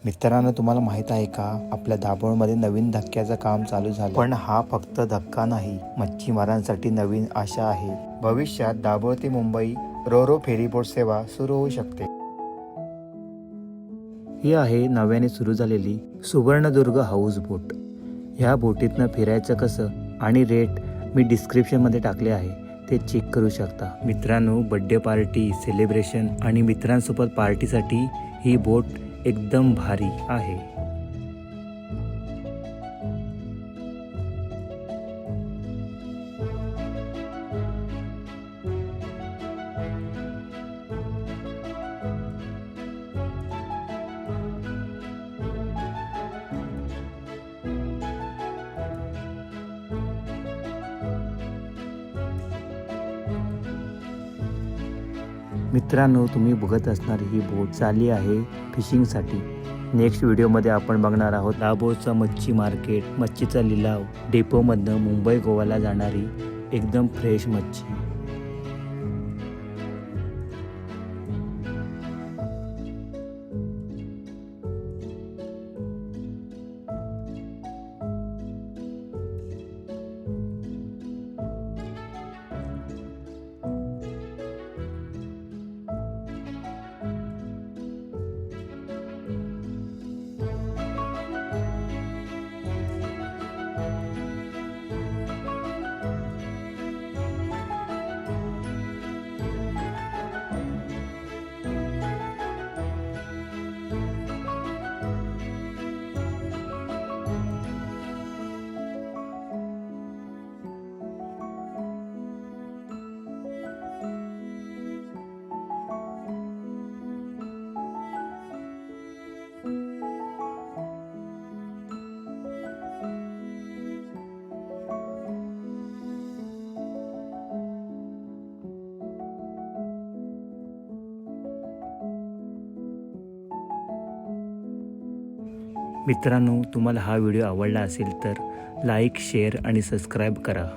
मित्रांनो, तुम्हाला माहित आहे का, आपल्या दाभोळमध्ये नवीन धक्क्याचं काम चालू झालं. पण हा फक्त धक्का नाही, मच्छीमारांसाठी नवीन आशा आहे. भविष्यात दाभोळ ते मुंबई रोरो फेरीबोट सेवा सुरू होऊ शकते. ही आहे नव्याने सुरू झालेली सुवर्णदुर्ग हाऊस बोट. ह्या बोटीतनं फिरायचं कसं आणि रेट मी डिस्क्रिप्शनमध्ये टाकले आहे, ते चेक करू शकता. मित्रांनो, बड्डे पार्टी, सेलिब्रेशन आणि मित्रांसोबत पार्टीसाठी ही बोट एकदम भारी आहे. मित्रांनो, तुम्ही बघत असणारी ही बोट चालली आहे फिशिंगसाठी. नेक्स्ट व्हिडिओमध्ये आपण बघणार आहोत दाभोळचं मच्छी मार्केट, मच्छीचा लिलाव, डेपोमधनं मुंबई गोव्याला जाणारी एकदम फ्रेश मच्छी. मित्रांनो, तुम्हाला हा व्हिडिओ आवडला असेल तर लाईक, शेअर आणि सबस्क्राईब करा.